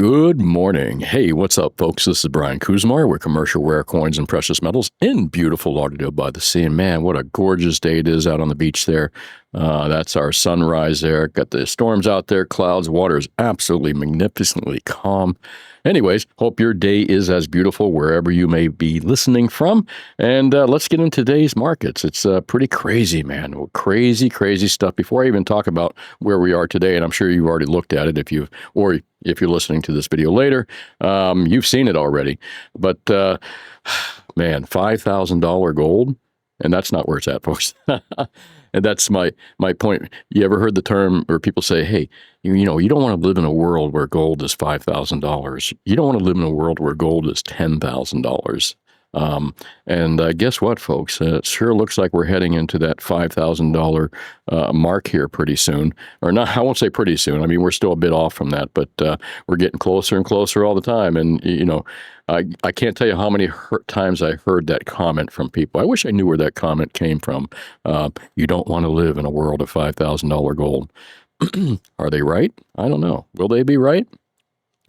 Good morning. Hey, what's up, folks? This is Brian Kuzmar with Commercial Rare Coins and Precious Metals in beautiful Lauderdale by the Sea. And man, what a gorgeous day it is out on the beach there. That's our sunrise there. Got the storms out there, clouds, water is absolutely magnificently calm. Anyways, hope your day is as beautiful wherever you may be listening from. And let's get into today's markets. It's pretty crazy, man. Crazy, crazy stuff. Before I even talk about where we are today, and I'm sure you've already looked at it if you're listening to this video later, you've seen it already. But man, $5,000 gold, and that's not where it's at, folks. And that's my point. You ever heard the term, or people say, hey, you don't want to live in a world where gold is $5,000. You don't want to live in a world where gold is $10,000. And guess what, folks? It sure looks like we're heading into that $5,000 mark here pretty soon. Or not, I won't say pretty soon. I mean, we're still a bit off from that, but we're getting closer and closer all the time. And, I can't tell you how many times I heard that comment from people. I wish I knew where that comment came from. You don't want to live in a world of $5,000 gold. Are they right? I don't know. Will they be right?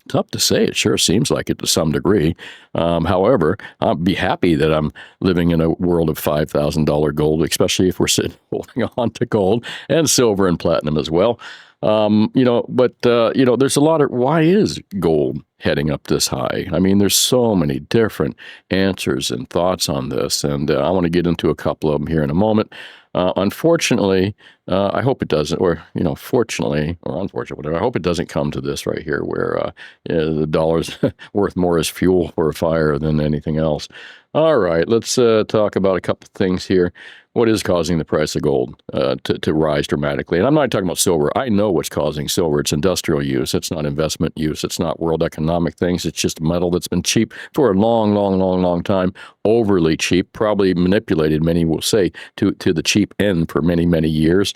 Tough to say. It sure seems like it to some degree. However, I'll be happy that I'm living in a world of $5,000 gold, especially if we're sitting holding on to gold and silver and platinum as well. There's a lot of, why is gold heading up this high? I mean, there's so many different answers and thoughts on this, and I want to get into a couple of them here in a moment. Unfortunately, I hope it doesn't, or, fortunately, or unfortunately, whatever, I hope it doesn't come to this right here where the dollar's worth more as fuel for a fire than anything else. All right, let's talk about a couple of things here. What is causing the price of gold to rise dramatically? And I'm not talking about silver. I know what's causing silver. It's industrial use. It's not investment use. It's not world economic things. It's just metal that's been cheap for a long, long, long, long time. Overly cheap, probably manipulated, many will say, to the cheap end for many, many years.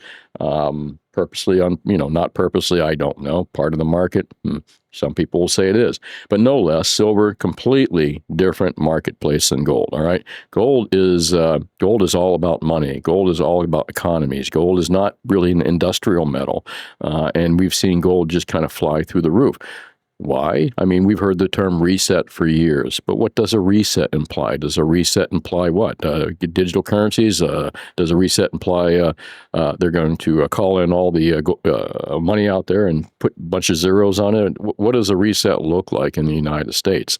Purposely, not purposely, I don't know. Part of the market. Some people will say it is, but no less, silver, completely different marketplace than gold. All right, gold is all about money. Gold is all about economies. Gold is not really an industrial metal, and we've seen gold just kind of fly through the roof. Why? I mean, we've heard the term reset for years, but what does a reset imply? Does a reset imply what? Digital currencies? Does a reset imply they're going to call in all the money out there and put a bunch of zeros on it? What does a reset look like in the United States?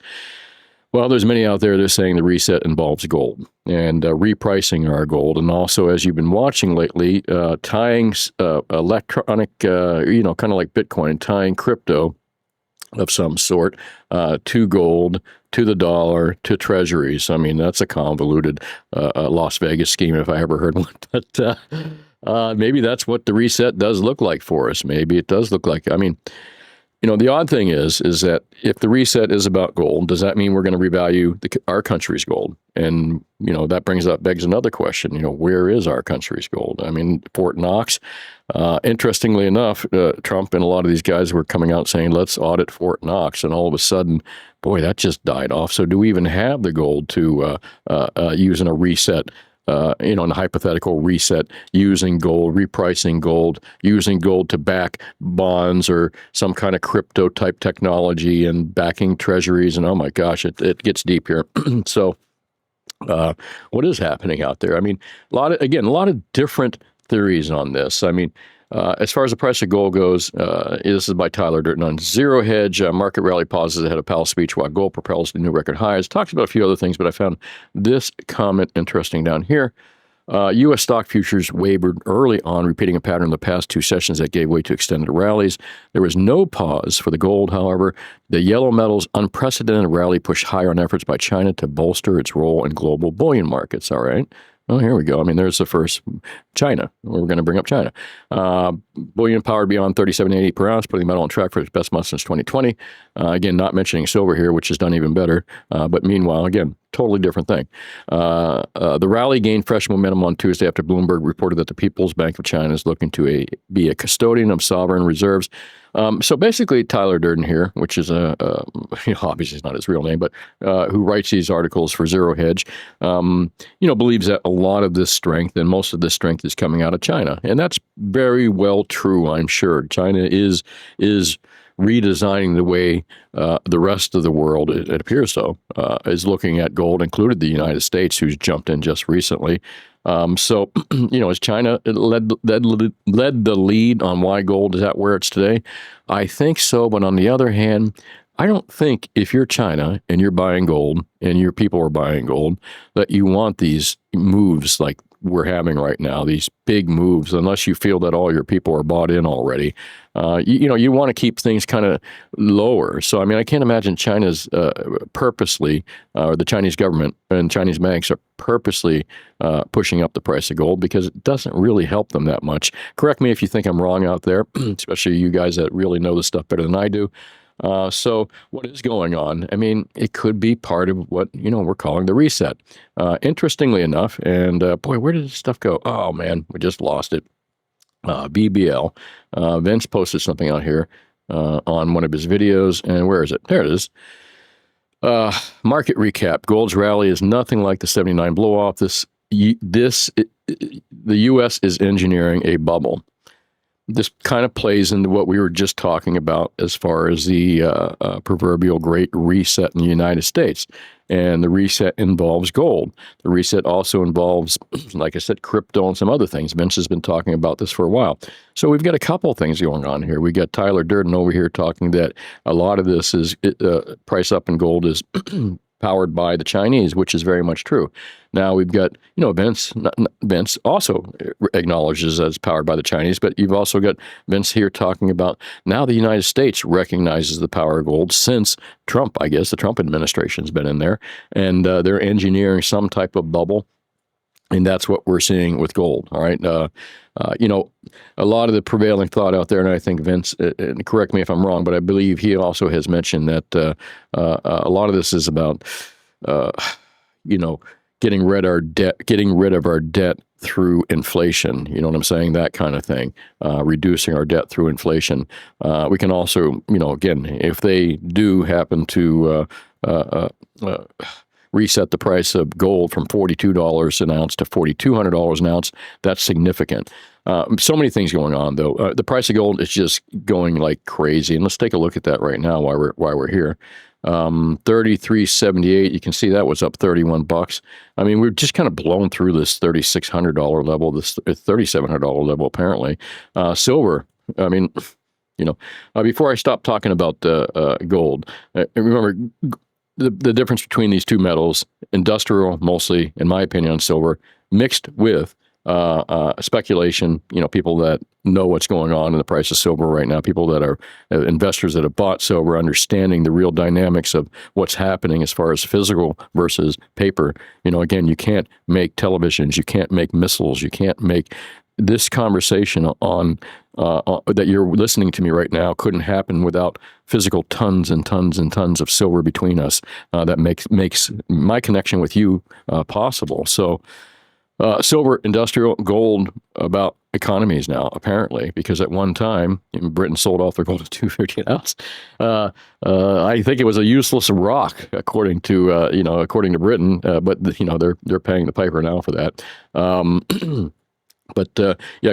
Well, there's many out there that are saying the reset involves gold and repricing our gold. And also, as you've been watching lately, tying electronic, kind of like Bitcoin, tying crypto of some sort to gold, to the dollar, to treasuries. I mean, that's a convoluted Las Vegas scheme if I ever heard one. But maybe that's what the reset does look like for us. Maybe it does look like, I mean, the odd thing is that if the reset is about gold, does that mean we're going to revalue our country's gold? And, that begs another question, where is our country's gold? I mean, Fort Knox, interestingly enough, Trump and a lot of these guys were coming out saying, let's audit Fort Knox. And all of a sudden, boy, that just died off. So do we even have the gold to use in a reset? In a hypothetical reset, using gold, repricing gold, using gold to back bonds or some kind of crypto type technology and backing treasuries. And oh my gosh, it gets deep here. So what is happening out there? I mean, a lot of different theories on this. I mean, as far as the price of gold goes, this is by Tyler Durden on Zero Hedge. Market rally pauses ahead of Powell's speech while gold propels to new record highs. Talks about a few other things, but I found this comment interesting down here. U.S. stock futures wavered early on, repeating a pattern in the past two sessions that gave way to extended rallies. There was no pause for the gold, however. The yellow metal's unprecedented rally pushed higher on efforts by China to bolster its role in global bullion markets. All right. Oh, here we go. I mean, there's the first China. We're going to bring up China. Bullion powered beyond 37.80 per ounce, putting metal on track for its best month since 2020. Again, not mentioning silver here, which has done even better. But meanwhile, again, totally different thing. The rally gained fresh momentum on Tuesday after Bloomberg reported that the People's Bank of China is looking to be a custodian of sovereign reserves. So basically, Tyler Durden here, which is obviously it's not his real name, but who writes these articles for Zero Hedge, believes that a lot of this strength and most of this strength is coming out of China, and that's very well true. I'm sure China is redesigning the way the rest of the world, it appears so, is looking at gold, included the United States, who's jumped in just recently. So, as China led the lead on why gold is at where it's today? I think so. But on the other hand, I don't think if you're China and you're buying gold and your people are buying gold, that you want these moves like we're having right now, these big moves, unless you feel that all your people are bought in already. You want to keep things kind of lower. So, I mean, I can't imagine China's purposely, or the Chinese government and Chinese banks are purposely pushing up the price of gold, because it doesn't really help them that much. Correct me if you think I'm wrong out there, especially you guys that really know this stuff better than I do. So what is going on? I mean, it could be part of what, we're calling the reset. Interestingly enough, and boy, where did this stuff go? Oh, man, we just lost it. BBL. Vince posted something out here on one of his videos, and where is it? There it is. Market recap. Gold's rally is nothing like the 79 blow-off. The U.S. is engineering a bubble. This kind of plays into what we were just talking about as far as the proverbial great reset in the United States. And the reset involves gold. The reset also involves, like I said, crypto and some other things. Vince has been talking about this for a while. So we've got a couple of things going on here. We got Tyler Durden over here talking that a lot of this is price up in gold is powered by the Chinese, which is very much true. Now we've got, Vince also acknowledges that it's powered by the Chinese, but you've also got Vince here talking about now the United States recognizes the power of gold since Trump, I guess, the Trump administration's been in there, and they're engineering some type of bubble. And that's what we're seeing with gold. All right. A lot of the prevailing thought out there, and I think Vince, and correct me if I'm wrong, but I believe he also has mentioned that a lot of this is about, getting rid of our debt through inflation. You know what I'm saying? That kind of thing. Reducing our debt through inflation. We can also, again, if they do happen to reset the price of gold from $42 an ounce to $4,200 an ounce, that's significant. So many things going on, though. The price of gold is just going like crazy, and let's take a look at that right now while we're here. 33.78. You can see that was up $31. I mean, we've just kind of blown through this $3,600 level, this $3,700 level apparently. Silver. I mean, before I stop talking about gold, remember. The difference between these two metals, industrial mostly, in my opinion, on silver, mixed with speculation, people that know what's going on in the price of silver right now, people that are investors that have bought silver, understanding the real dynamics of what's happening as far as physical versus paper. Again, you can't make televisions, you can't make missiles, you can't make this conversation on that you're listening to me right now couldn't happen without physical tons and tons and tons of silver between us. That makes my connection with you possible. So silver, industrial, gold, about economies now, apparently, because at one time Britain sold off their gold at $2.50 an ounce. I think it was a useless rock, according to Britain. But they're paying the piper now for that. But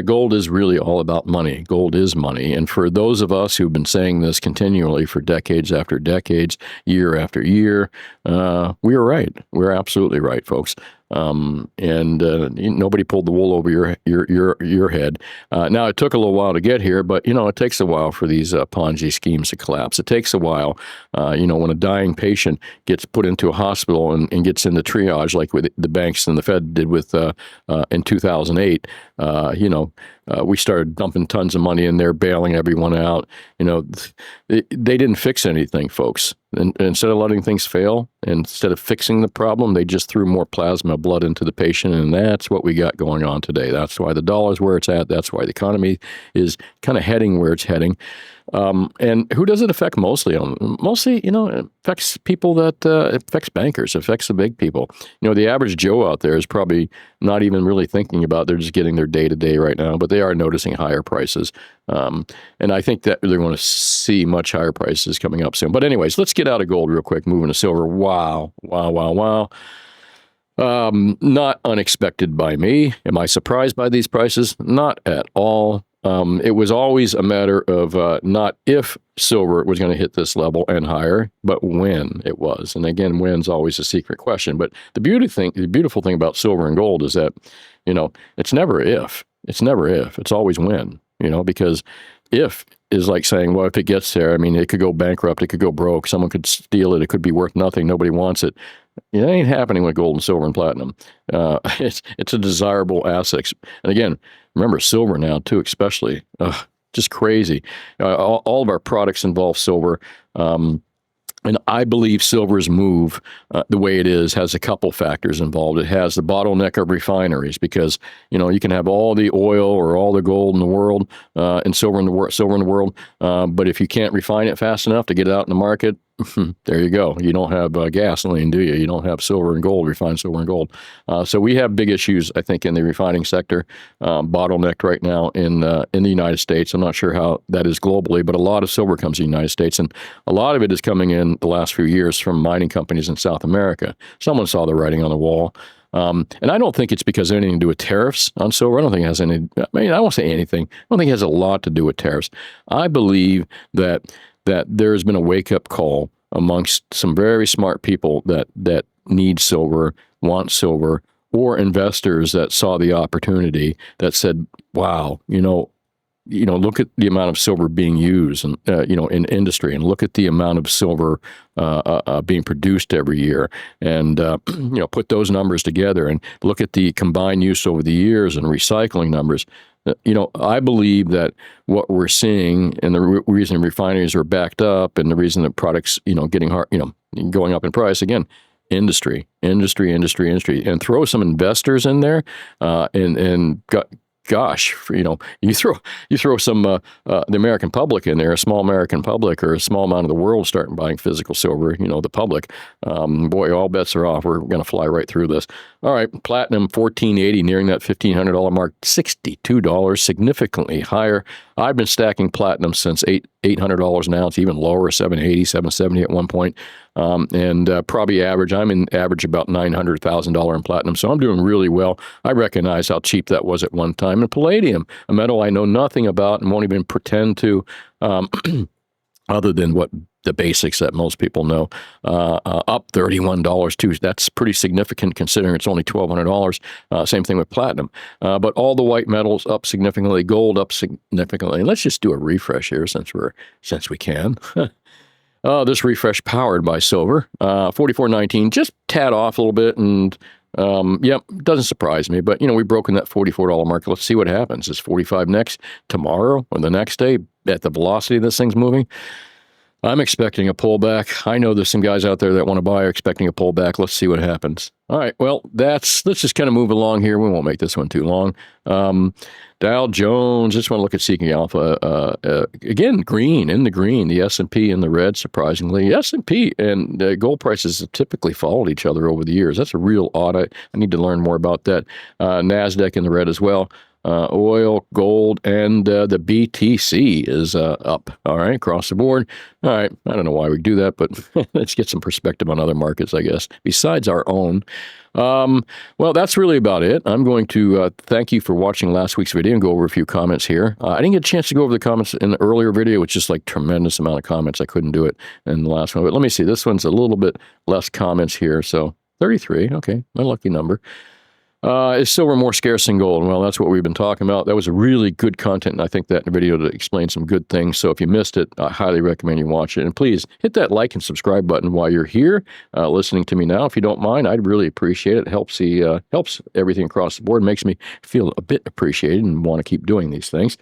gold is really all about money. Gold is money. And for those of us who've been saying this continually for decades after decades, year after year, we were right. We're absolutely right, folks. Nobody pulled the wool over your head. Now, it took a little while to get here, but, it takes a while for these Ponzi schemes to collapse. It takes a while, when a dying patient gets put into a hospital and gets into triage, like with the banks and the Fed did with in 2008. We started dumping tons of money in there, bailing everyone out. They didn't fix anything, folks. And instead of letting things fail, instead of fixing the problem, they just threw more plasma blood into the patient, and that's what we got going on today. That's why the dollar's where it's at. That's why the economy is kind of heading where it's heading. And who does it affect mostly? Mostly, it affects people it affects bankers, it affects the big people. The average Joe out there is probably not even really thinking about, they're just getting their day-to-day right now, but they are noticing higher prices. And I think that they're going to see much higher prices coming up soon. But anyways, let's get out of gold real quick, moving to silver. Wow. Not unexpected by me. Am I surprised by these prices? Not at all. It was always a matter of not if silver was going to hit this level and higher, but when it was. And again, when's always a secret question. But the beautiful thing about silver and gold is that, it's never if. It's never if. It's always when. Because if is like saying, well, if it gets there, I mean, it could go bankrupt, it could go broke, someone could steal it, it could be worth nothing, nobody wants it. It ain't happening with gold and silver and platinum. It's a desirable asset. And again, remember silver now too, especially. Just crazy. All of our products involve silver. And I believe silver's move, the way it is, has a couple factors involved. It has the bottleneck of refineries because, you can have all the oil or all the gold in the world and silver in the world. But if you can't refine it fast enough to get it out in the market, there you go. You don't have gasoline, do you? You don't have silver and gold, refined silver and gold. So we have big issues, I think, in the refining sector, bottlenecked right now in the United States. I'm not sure how that is globally, but a lot of silver comes to the United States, and a lot of it is coming in the last few years from mining companies in South America. Someone saw the writing on the wall. And I don't think it's because of anything to do with tariffs on silver. I don't think it has any, I won't say anything. I don't think it has a lot to do with tariffs. I believe that there's been a wake-up call amongst some very smart people that need silver, want silver, or investors that saw the opportunity that said, wow, look at the amount of silver being used and, in industry, and look at the amount of silver being produced every year, and, put those numbers together and look at the combined use over the years and recycling numbers. I believe that what we're seeing and the reason refineries are backed up and the reason that products, getting hard, going up in price again, industry, and throw some investors in there, gosh, you throw some the American public in there, a small American public or a small amount of the world starting buying physical silver, the public, boy, all bets are off. We're going to fly right through this. All right, platinum, $1,480, nearing that $1,500 mark, $62, significantly higher. I've been stacking platinum since $800 an ounce, even lower, $780, $770 at one point. And probably I'm in average about $900,000 in platinum. So I'm doing really well. I recognize how cheap that was at one time. And palladium, a metal I know nothing about and won't even pretend to, other than what the basics that most people know, up $31 too. That's pretty significant considering it's only $1,200. Same thing with platinum. But all the white metals up significantly, gold up significantly. And let's just do a refresh here since we can. This refresh powered by silver, 44.19, just tad off a little bit, and doesn't surprise me. But we've broken that $44 mark. Let's see what happens. Is 45 next tomorrow or the next day at the velocity this thing's moving? I'm expecting a pullback. I know there's some guys out there that want to buy are expecting a pullback. Let's see what happens. All right. Well, let's just kind of move along here. We won't make this one too long. Dow Jones, just want to look at Seeking Alpha. Again, green, in the green, the S&P in the red, surprisingly. S&P and gold prices have typically followed each other over the years. That's a real odd. I need to learn more about that. NASDAQ in the red as well. Oil, gold, and the BTC is up, all right, across the board. All right, I don't know why we do that, but let's get some perspective on other markets, I guess, besides our own. Well, that's really about it. I'm going to thank you for watching last week's video and go over a few comments here. I didn't get a chance to go over the comments in the earlier video. It's just like tremendous amount of comments. I couldn't do it in the last one. But let me see. This one's a little bit less comments here. So 33. Okay, my lucky number. Is silver more scarce than gold? Well, that's what we've been talking about. That was a really good content, and I think that video to explain some good things. So if you missed it, I highly recommend you watch it. And please hit that like and subscribe button while you're here listening to me now. If you don't mind, I'd really appreciate it. It helps everything across the board. It makes me feel a bit appreciated and want to keep doing these things.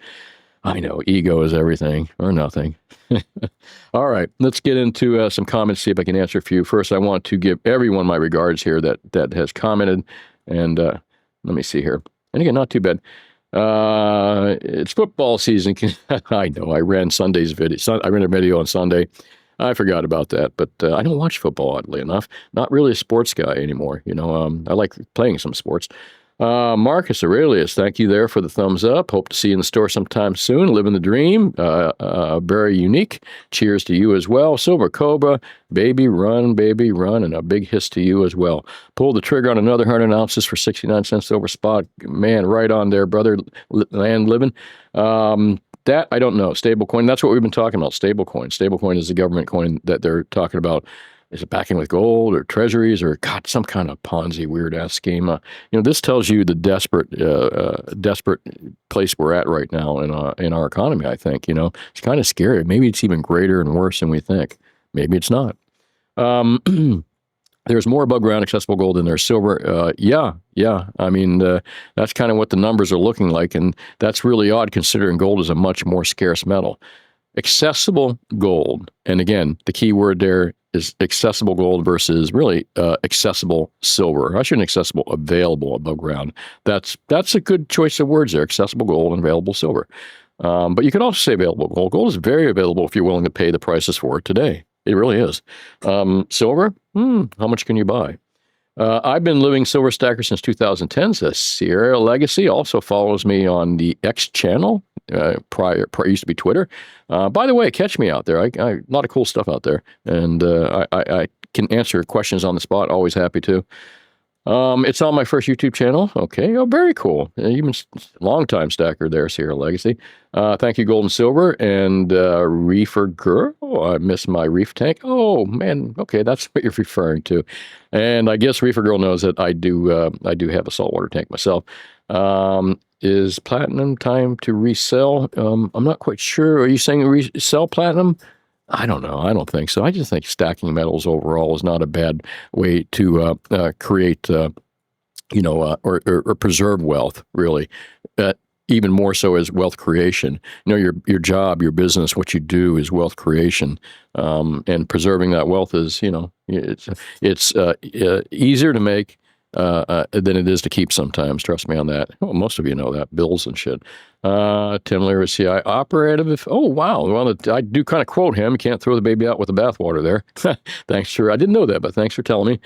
I know, ego is everything or nothing. All right, let's get into some comments, see if I can answer a few. First, I want to give everyone my regards here that has commented. And let me see here. And again, not too bad. It's football season. I know. I ran Sunday's video. I ran a video on Sunday. I forgot about that, but I don't watch football, oddly enough. Not really a sports guy anymore. I like playing some sports. Marcus Aurelius, thank you there for the thumbs up. Hope to see you in the store sometime soon. Living the dream. Very unique. Cheers to you as well. Silver Cobra, baby run, and a big hiss to you as well. Pull the trigger on another 100 ounces for 69 cents silver spot. Man, right on there, brother. Land living. That I don't know. Stablecoin. That's what we've been talking about. Stablecoin. Stablecoin is the government coin that they're talking about. Is it backing with gold or treasuries or God, some kind of Ponzi weird ass scheme? This tells you the desperate place we're at right now in our economy. I think it's kind of scary. Maybe it's even greater and worse than we think. Maybe it's not. There's more above ground accessible gold than there's silver. Yeah. I mean, that's kind of what the numbers are looking like, and that's really odd considering gold is a much more scarce metal. Accessible gold, and again, the key word there is accessible gold versus really accessible silver. I shouldn't accessible, available above ground. That's a good choice of words there, accessible gold and available silver. But you can also say available gold. Gold is very available if you're willing to pay the prices for it today. It really is. Silver, how much can you buy? I've been living Silver Stacker since 2010, says Sierra Legacy. Also follows me on the X channel. Prior used to be Twitter. By the way, catch me out there. I a lot of cool stuff out there, and I can answer questions on the spot. Always happy to. It's on my first YouTube channel. Okay. Oh, very cool. You've been a long time stacker there, Sierra Legacy. Thank you, Gold and Silver. And Reefer Girl. I missed my reef tank. Oh, man. Okay. That's what you're referring to. And I guess Reefer Girl knows that I do have a saltwater tank myself. Is platinum time to resell? I'm not quite sure. Are you saying resell platinum? I don't know. I don't think so. I just think stacking metals overall is not a bad way to create, or preserve wealth, really. Even more so as wealth creation. Your job, your business, what you do is wealth creation, and preserving that wealth is, it's easier to make than it is to keep sometimes. Trust me on that. Well, most of you know that. Bills and shit. Tim Leary, CI operative. Oh, wow. Well, I do kind of quote him. You can't throw the baby out with the bathwater there. Thanks for, I didn't know that, but thanks for telling me.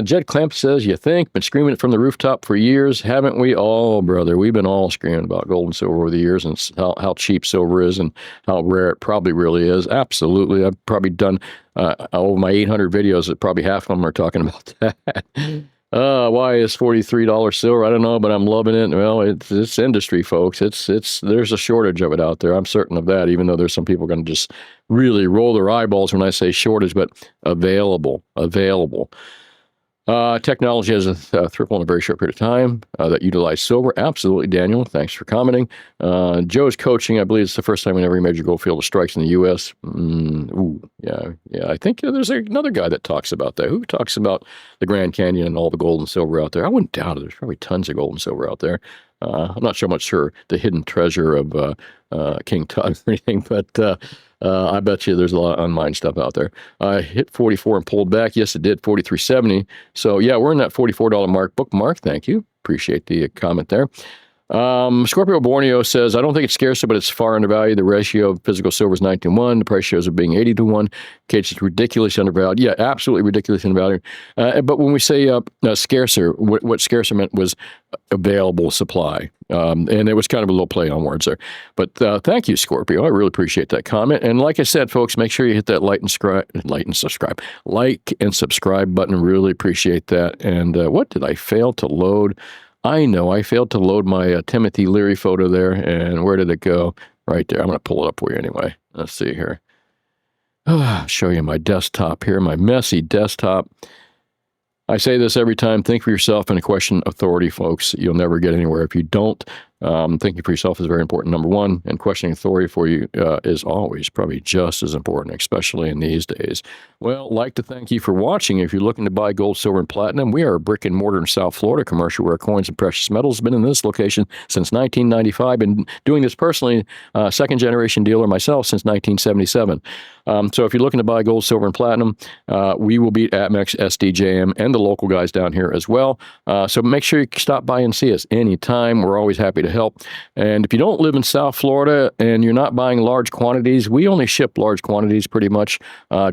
Jed Clamp says, you think? Been screaming it from the rooftop for years, haven't we? Oh, brother, we've been all screaming about gold and silver over the years and how cheap silver is and how rare it probably really is. Absolutely. I've probably done, over my 800 videos, probably half of them are talking about that. Why is $43 silver? I don't know, but I'm loving it. Well, it's industry, folks. There's a shortage of it out there. I'm certain of that, even though there's some people going to just really roll their eyeballs when I say shortage, but available. Technology has a triple in a very short period of time that utilize silver. Absolutely, Daniel. Thanks for commenting. Joe's coaching. I believe it's the first time in every major gold field of strikes in the U.S. Yeah. I think there's another guy that talks about that. Who talks about the Grand Canyon and all the gold and silver out there? I wouldn't doubt it. There's probably tons of gold and silver out there. I'm not so much sure the hidden treasure of King Tut or anything, but I bet you there's a lot of unmined stuff out there. I hit 44 and pulled back. Yes, it did, 43.70. So, yeah, we're in that $44 mark. Bookmark, thank you. Appreciate the comment there. Scorpio Borneo says, I don't think it's scarcer, but it's far undervalued. The ratio of physical silver is 9-1. The price shows it being 80-1. Cage is ridiculously undervalued. Yeah, absolutely ridiculously undervalued. But when we say scarcer, what scarcer meant was available supply. And it was kind of a little play on words there. But thank you, Scorpio. I really appreciate that comment. And like I said, folks, make sure you hit that like and subscribe button. Really appreciate that. And what did I fail to load? I know I failed to load my Timothy Leary photo there. And where did it go? Right there. I'm going to pull it up for you anyway. Let's see here. I'll show you my desktop here, my messy desktop. I say this every time. Think for yourself and question authority, folks. You'll never get anywhere if you don't. Thinking for yourself is very important, number one, and questioning authority for you is always probably just as important, especially in these days. Well, like to thank you for watching. If you're looking to buy gold, silver, and platinum, we are a brick and mortar in South Florida. Commercial Rare Coins and Precious Metals. Been in this location since 1995. Been doing this personally, second generation dealer myself since 1977. So if you're looking to buy gold, silver, and platinum, we will be at Amex, SDJM, and the local guys down here as well. So make sure you stop by and see us anytime. We're always happy to help. And if you don't live in South Florida and you're not buying large quantities, we only ship large quantities pretty much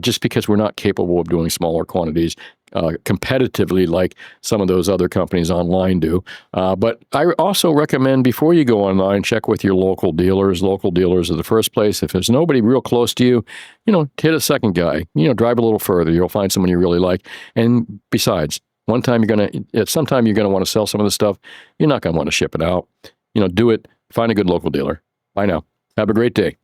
just because we're not capable of doing smaller quantities. competitively like some of those other companies online do. But I also recommend before you go online, check with your local dealers. Local dealers are the first place. If there's nobody real close to you, hit a second guy. Drive a little further. You'll find someone you really like. And besides, sometime you're gonna want to sell some of this stuff. You're not gonna want to ship it out. Do it. Find a good local dealer. Bye now. Have a great day.